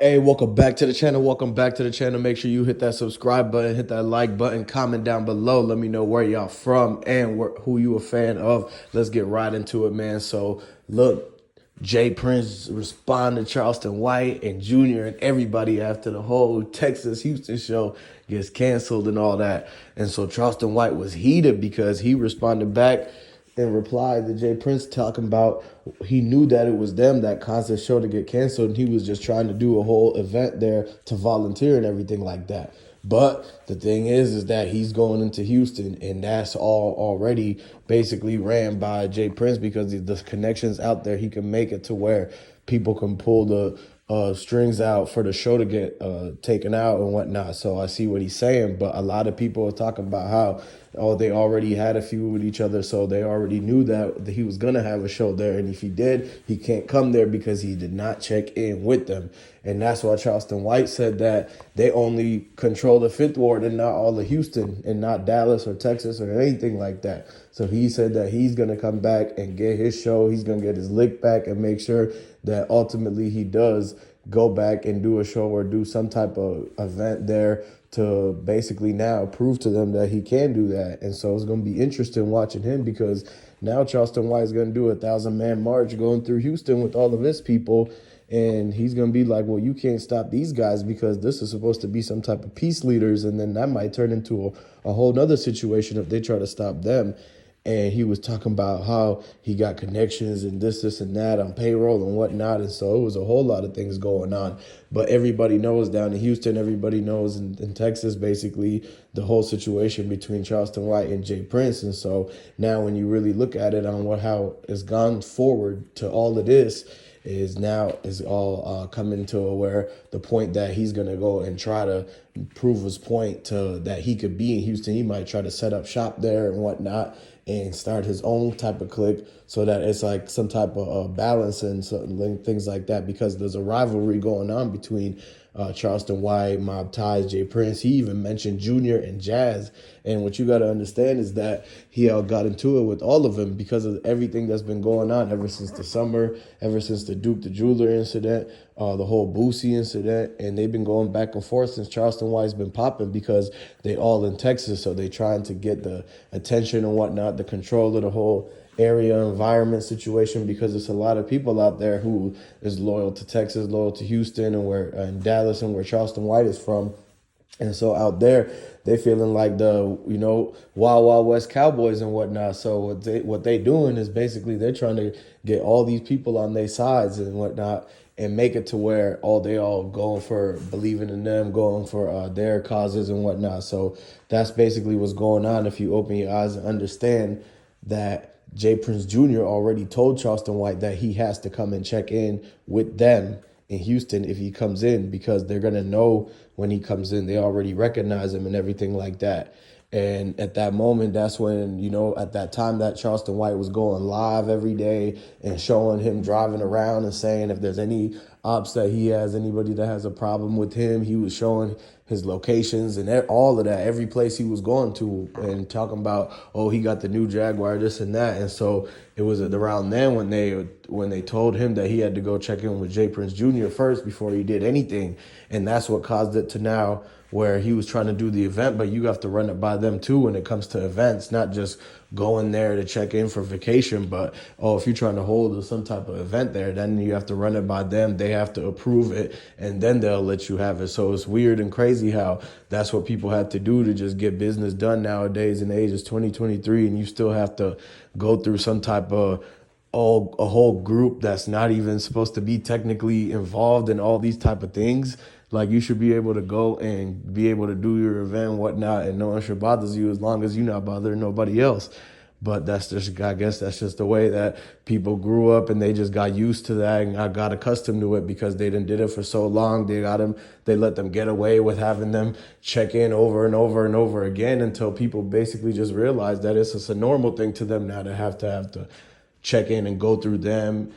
Hey, welcome back to the channel. Welcome back to the channel. Make sure you hit that subscribe button, hit that like button, comment down below. Let me know where y'all from and who you a fan of. Let's get right into it, man. So, look, Jay Prince responded to Charleston White and Junior and everybody after the whole Texas Houston show gets canceled and all that. And so Charleston White was heated because he responded back in reply to Jay Prince talking about he knew that it was them that caused the show to get canceled, and he was just trying to do a whole event there to volunteer and everything like that. But the thing is that he's going into Houston, and that's all already basically ran by Jay Prince because the connections out there, he can make it to where people can pull the strings out for the show to get taken out and whatnot. So I see what he's saying, but a lot of people are talking about how, oh, they already had a feud with each other, so they already knew that he was going to have a show there. And if he did, he can't come there because he did not check in with them. And that's why Charleston White said that they only control the Fifth Ward and not all of Houston and not Dallas or Texas or anything like that. So he said that he's going to come back and get his show. He's going to get his lick back and make sure that ultimately he does go back and do a show or do some type of event there to basically now prove to them that he can do that. And so it's going to be interesting watching him because now Charleston White is going to do a 1,000-man march going through Houston with all of his people. And he's going to be like, well, you can't stop these guys because this is supposed to be some type of peace leaders. And then that might turn into a whole nother situation if they try to stop them. And he was talking about how he got connections and this, and that on payroll and whatnot. And so it was a whole lot of things going on. But everybody knows down in Houston, everybody knows in Texas, basically, the whole situation between Charleston White and Jay Prince. And so now when you really look at it on how it's gone forward to all of this, is all coming to where the point that he's going to go and try to prove his point to that he could be in Houston. He might try to set up shop there and whatnot and start his own type of clique so that it's like some type of balance and things like that, because there's a rivalry going on between Charleston White, Mob Ties, Jay Prince. He even mentioned Junior and Jazz. And what you got to understand is that he got into it with all of them because of everything that's been going on ever since the summer, ever since the Duke the Jeweler incident, the whole Boosie incident. And they've been going back and forth since Charleston White's been popping because they all in Texas. So they trying to get the attention and whatnot, the control of the whole area environment situation, because there's a lot of people out there who is loyal to Texas, loyal to Houston and Dallas and where Charleston White is from. And so out there, they feeling like the, Wild Wild West Cowboys and whatnot. So what they doing is basically they're trying to get all these people on their sides and whatnot and make it to where they all going for believing in them, going for their causes and whatnot. So that's basically what's going on if you open your eyes and understand that Jay Prince Jr. already told Charleston White that he has to come and check in with them in Houston if he comes in, because they're going to know when he comes in. They already recognize him and everything like that. And at that moment, that's when, at that time that Charleston White was going live every day and showing him driving around and saying if there's any ops that he has, anybody that has a problem with him, he was showing his locations and all of that, every place he was going to, and talking about, oh, he got the new Jaguar, this and that. And so it was around then when they told him that he had to go check in with Jay Prince Jr. first before he did anything. And that's what caused it to now where he was trying to do the event, but you have to run it by them too when it comes to events, not just going there to check in for vacation. But, if you're trying to hold some type of event there, then you have to run it by them. They have to approve it, and then they'll let you have it. So it's weird and crazy how that's what people have to do to just get business done nowadays in the age of 2023, and you still have to go through some type of a whole group that's not even supposed to be technically involved in all these type of things. Like, you should be able to go and be able to do your event and whatnot, and no one should bother you as long as you're not bothering nobody else. But I guess that's just the way that people grew up, and they just got used to that and I got accustomed to it because they did it for so long. They let them get away with having them check in over and over and over again until people basically just realized that it's just a normal thing to them now to have to check in and go through them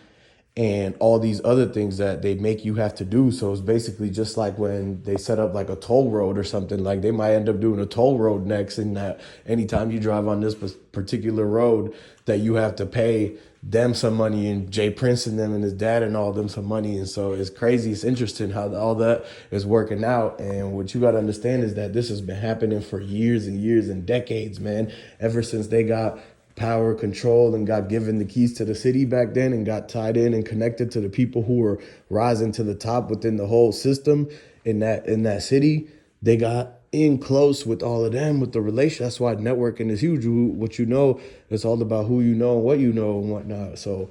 and all these other things that they make you have to do. So it's basically just like when they set up like a toll road or something, like they might end up doing a toll road next, and that anytime you drive on this particular road that you have to pay them some money, and Jay Prince and them and his dad and all them some money. And so it's crazy. It's interesting how all that is working out. And what you got to understand is that this has been happening for years and years and decades, man, ever since they got power, control, and got given the keys to the city back then, and got tied in and connected to the people who were rising to the top within the whole system in that city. They got in close with all of them, with the relation. That's why networking is huge. What you know, it's all about who you know and what you know and whatnot. So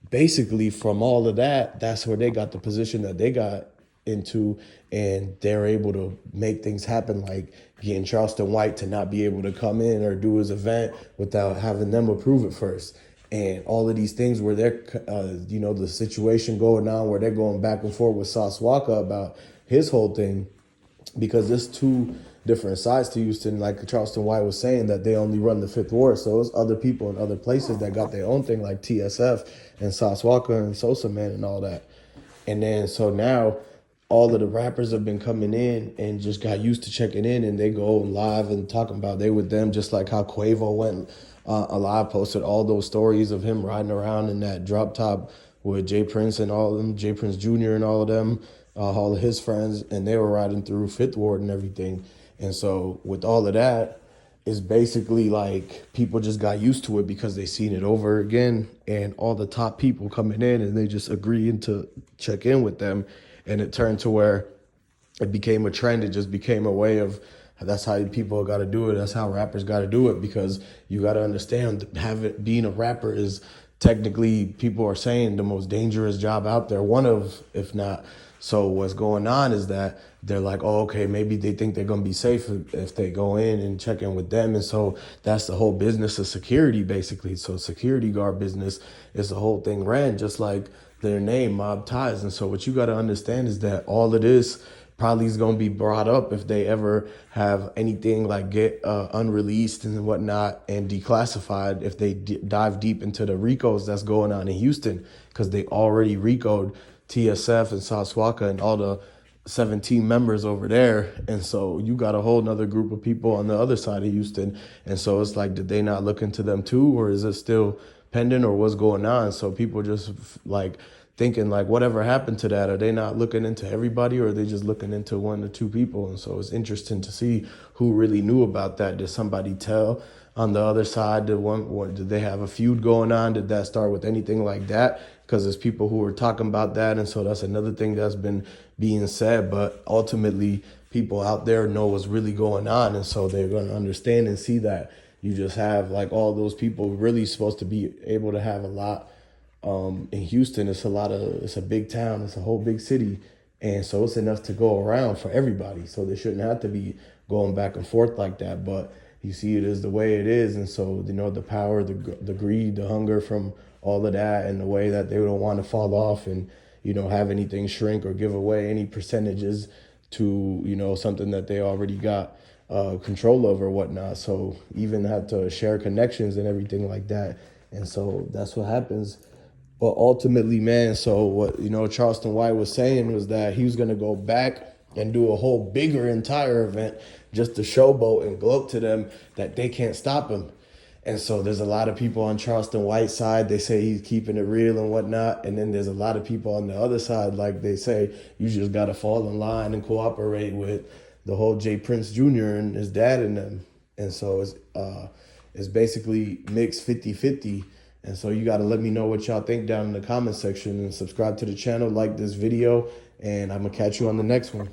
basically from all of that, that's where they got the position that they got into, and they're able to make things happen, like getting Charleston White to not be able to come in or do his event without having them approve it first. And all of these things where they're, the situation going on where they're going back and forth with Sauce Walker about his whole thing, because there's two different sides to Houston. Like Charleston White was saying, that they only run the Fifth Ward. So there's other people in other places that got their own thing, like TSF and Sauce Walker and Sosa Man and all that. And then so now all of the rappers have been coming in and just got used to checking in, and they go live and talking about they with them, just like how Quavo went alive, posted all those stories of him riding around in that drop top with Jay Prince and all of them, Jay Prince Jr. and all of them, all of his friends, and they were riding through Fifth Ward and everything. And so with all of that, it's basically like people just got used to it because they seen it over again, and all the top people coming in and they just agreeing to check in with them. And it turned to where it became a trend. It just became a way of, that's how people got to do it. That's how rappers got to do it, because you got to understand, being a rapper is technically, people are saying, the most dangerous job out there, one of, if not. So what's going on is that they're like, oh, okay, maybe they think they're going to be safe if they go in and check in with them. And so that's the whole business of security, basically. So security guard business is the whole thing ran, just like their name, Mob Ties. And so what you got to understand is that all of this probably is going to be brought up if they ever have anything like get unreleased and whatnot and declassified, if they dive deep into the RICOs that's going on in Houston, because they already RICO'd TSF and Sauce Walker and all the 17 members over there. And so you got a whole nother group of people on the other side of Houston. And so it's like, did they not look into them too? Or is it still pending, or what's going on? So people just like thinking like, whatever happened to that? Are they not looking into everybody, or are they just looking into one or two people? And so it's interesting to see who really knew about that. Did somebody tell on the other side? Did they have a feud going on? Did that start with anything like that? Because there's people who were talking about that. And so that's another thing that's been being said. But ultimately, people out there know what's really going on. And so they're going to understand and see that you just have like all those people really supposed to be able to have a lot. In Houston, it's a big town. It's a whole big city. And so it's enough to go around for everybody. So they shouldn't have to be going back and forth like that. But you see it is the way it is. And so, the power, the greed, the hunger from all of that, and the way that they don't want to fall off and, have anything shrink or give away any percentages to, something that they already got control over or whatnot. So even have to share connections and everything like that. And so that's what happens. But ultimately, man, so what, Charleston White was saying was that he was going to go back and do a whole bigger entire event just to showboat and gloat to them that they can't stop him. And so there's a lot of people on Charleston White's side. They say he's keeping it real and whatnot. And then there's a lot of people on the other side, like they say, you just got to fall in line and cooperate with the whole Jay Prince Jr. and his dad and them. And so it's basically mixed 50-50. And so you got to let me know what y'all think down in the comment section, and subscribe to the channel, like this video, and I'm going to catch you on the next one.